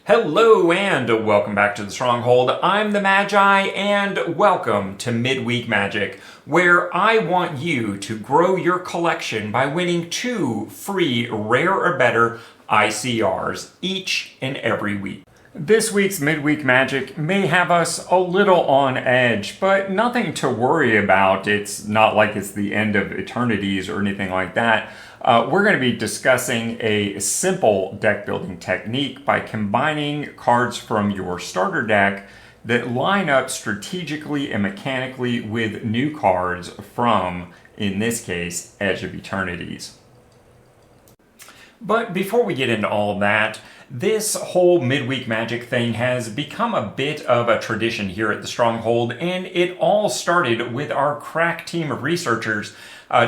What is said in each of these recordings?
Hello and welcome back to the Stronghold. I'm the Magi and welcome to Midweek Magic, where I want you to grow your collection by winning 2 free rare or better ICRs each and every week. This week's Midweek Magic may have us a little on edge, but nothing to worry about. It's not like it's the end of Eternities or anything like that. We're going to be discussing a simple deck building technique by combining cards from your starter deck that line up strategically and mechanically with new cards from, in this case, Edge of Eternities. But before we get into all of that, this whole Midweek Magic thing has become a bit of a tradition here at the Stronghold, and it all started with our crack team of researchers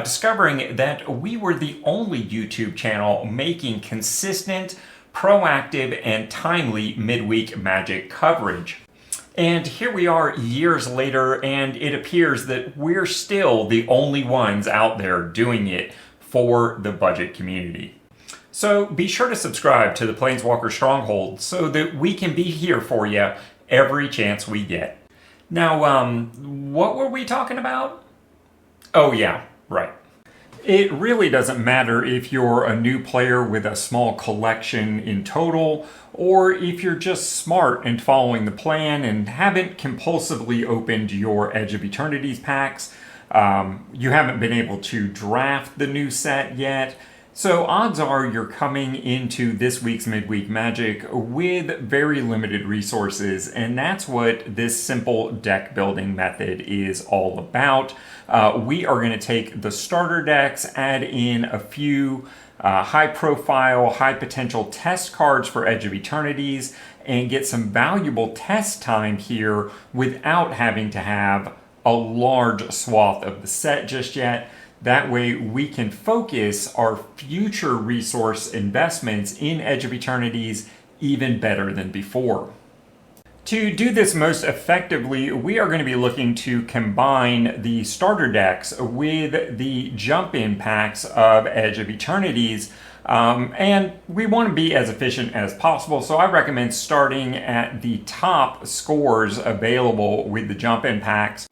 discovering that we were the only YouTube channel making consistent, proactive, and timely Midweek Magic coverage. And here we are years later, and it appears that we're still the only ones out there doing it for the budget community. So be sure to subscribe to the Planeswalker Stronghold so that we can be here for you every chance we get. Now, what were we talking about? Oh yeah, right. It really doesn't matter if you're a new player with a small collection in total, or if you're just smart and following the plan and haven't compulsively opened your Edge of Eternities packs. You haven't been able to draft the new set yet. So odds are you're coming into this week's Midweek Magic with very limited resources, and that's what this simple deck building method is all about. We are going to take the starter decks, add in a few high-profile, high-potential test cards for Edge of Eternities, and get some valuable test time here without having to have a large swath of the set just yet. That way we can focus our future resource investments in Edge of Eternities even better than before. To do this most effectively, we are going to be looking to combine the starter decks with the jump-in packs of Edge of Eternities, and we want to be as efficient as possible, so I recommend starting at the top scores available with the jump-in packs.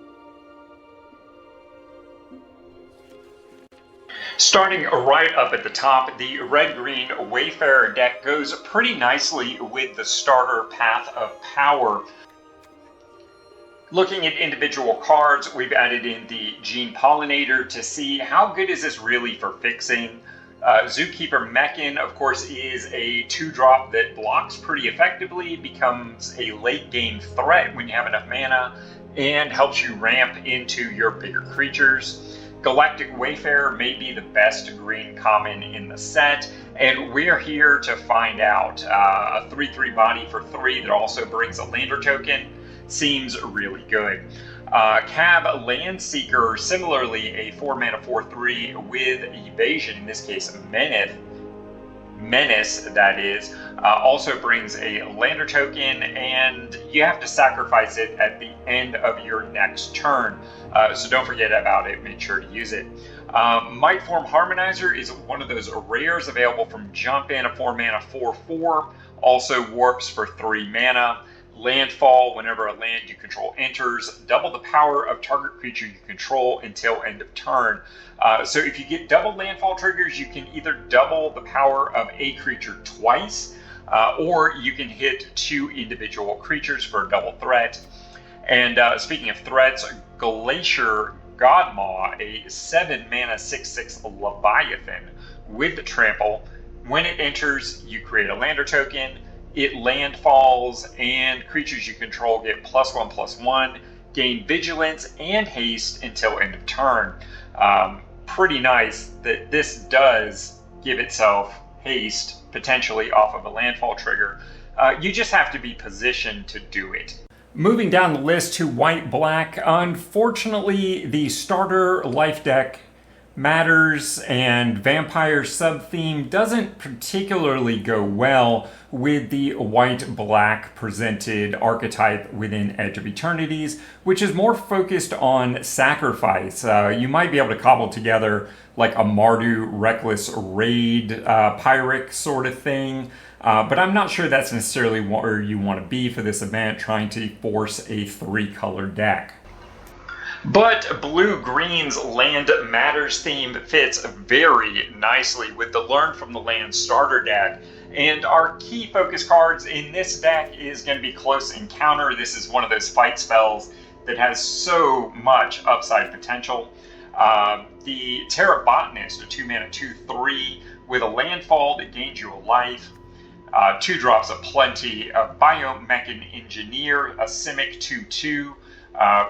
Starting right up at the top, the red-green Wayfarer deck goes pretty nicely with the starter Path of Power. Looking at individual cards, we've added in the Gene Pollinator to see how good is this really for fixing. Zookeeper Mechan, of course, is a 2-drop that blocks pretty effectively, becomes a late-game threat when you have enough mana, and helps you ramp into your bigger creatures. Galactic Wayfarer may be the best green common in the set, and we're here to find out. A 3/3 body for 3 that also brings a lander token seems really good. Cab Landseeker, similarly a 4-mana 4/3 with evasion, in this case Menace, that is, also brings a lander token, and you have to sacrifice it at the end of your next turn. So don't forget about it, make sure to use it. Mightform Harmonizer is one of those rares available from Jump In, a 4-mana 4/4, also warps for 3 mana. Landfall, whenever a land you control enters, double the power of target creature you control until end of turn. So if you get double landfall triggers, you can either double the power of a creature twice, or you can hit 2 individual creatures for a double threat. And speaking of threats, Glacier Godmaw, a 7-mana 6/6 Leviathan with the trample. When it enters, you create a lander token. It landfalls, and creatures you control get +1/+1, gain vigilance and haste until end of turn. Pretty nice that this does give itself haste, potentially off of a landfall trigger. You just have to be positioned to do it. Moving down the list to white-black, unfortunately the starter life deck Matters and vampire sub-theme doesn't particularly go well with the white-black presented archetype within Edge of Eternities, which is more focused on sacrifice. You might be able to cobble together like a Mardu Reckless Raid Pyric sort of thing, but I'm not sure that's necessarily where you want to be for this event, trying to force a 3-color deck. But Blue-Green's Land Matters theme fits very nicely with the Learn from the Land starter deck. And our key focus cards in this deck is going to be Close Encounter. This is one of those fight spells that has so much upside potential. The Terra Botanist, a 2-mana 2/3 with a landfall that gains you a life. 2 drops of plenty. A Biomechan Engineer, a Simic 2/2.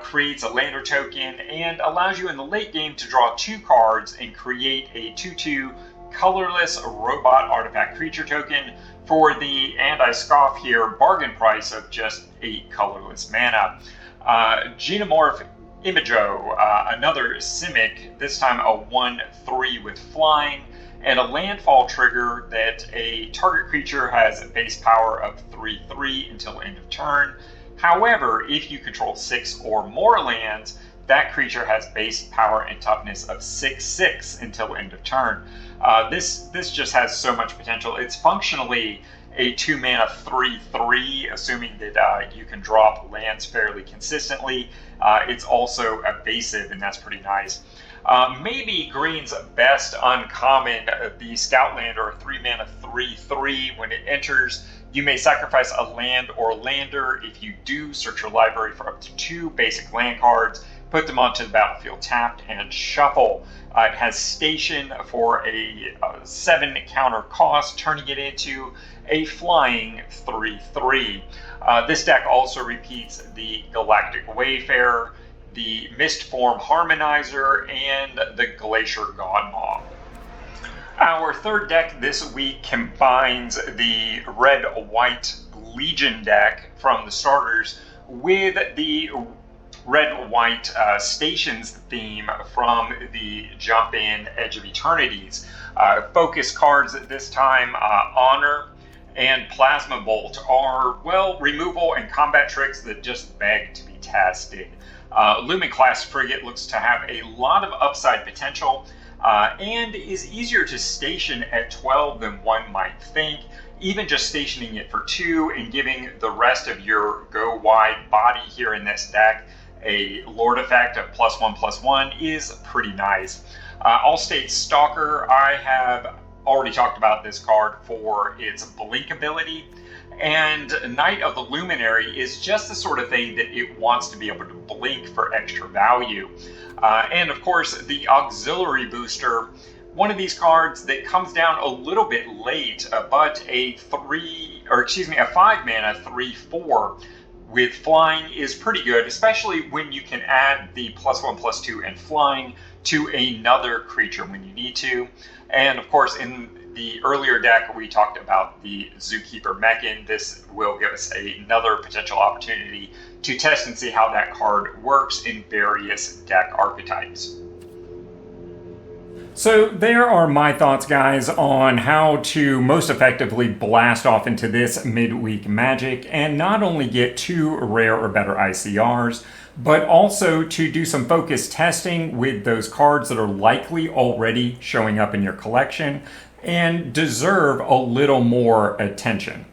Creates a lander token and allows you in the late game to draw 2 cards and create a 2/2 colorless robot artifact creature token for the, and I scoff here, bargain price of just 8 colorless mana. Genomorph Imago, another Simic, this time a 1/3 with flying, and a landfall trigger that a target creature has a base power of 3/3 until end of turn. However, if you control 6 or more lands, that creature has base power and toughness of 6/6 until end of turn. This just has so much potential. It's functionally a 2-mana 3/3, assuming that you can drop lands fairly consistently. It's also evasive, and that's pretty nice. Maybe Green's best uncommon, the Scoutlander, a 3-mana 3/3. When it enters, you may sacrifice a land or lander. If you do, search your library for up to 2 basic land cards, put them onto the battlefield tapped, and shuffle. It has Station for a 7 counter cost, turning it into a flying 3/3. This deck also repeats the Galactic Wayfarer, the Mistform Harmonizer, and the Glacier Godmaw. Our third deck this week combines the red-white Legion deck from the starters with the red-white Stations theme from the Jump-In Edge of Eternities. Focus cards this time, Honor and Plasma Bolt, are, well, removal and combat tricks that just beg to be tested. Lumen-class Frigate looks to have a lot of upside potential, and is easier to station at 12 than one might think. Even just stationing it for 2 and giving the rest of your go-wide body here in this deck a Lord effect of +1/+1 is pretty nice. Allstate Stalker, I have already talked about this card for its blink ability, and Knight of the Luminary is just the sort of thing that it wants to be able to blink for extra value. And of course, the Auxiliary Booster, one of these cards that comes down a little bit late, but a 5-mana 3/4 with flying is pretty good, especially when you can add the +1/+2 and flying to another creature when you need to. And of course, in the earlier deck, we talked about the Zookeeper Mechan. This will give us another potential opportunity to test and see how that card works in various deck archetypes. So there are my thoughts, guys, on how to most effectively blast off into this midweek Magic and not only get 2 rare or better ICRs, but also to do some focus testing with those cards that are likely already showing up in your collection and deserve a little more attention.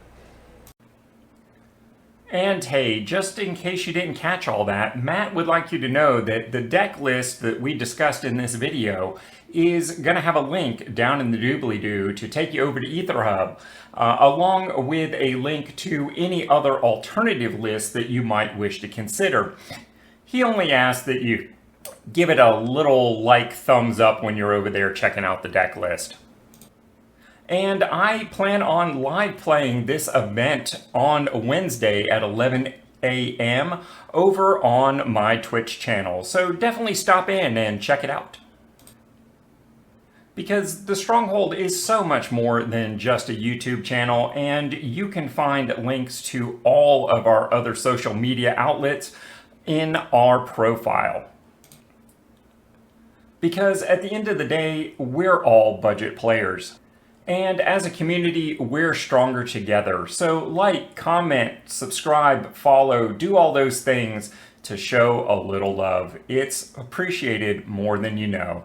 And hey, just in case you didn't catch all that, Matt would like you to know that the deck list that we discussed in this video is going to have a link down in the doobly-doo to take you over to Aetherhub, along with a link to any other alternative lists that you might wish to consider. He only asks that you give it a little thumbs up when you're over there checking out the deck list. And I plan on live playing this event on Wednesday at 11 a.m. over on my Twitch channel, so definitely stop in and check it out. Because the Stronghold is so much more than just a YouTube channel, and you can find links to all of our other social media outlets in our profile. because at the end of the day, we're all budget players. And as a community, we're stronger together. So like, comment, subscribe, follow, do all those things to show a little love. It's appreciated more than you know.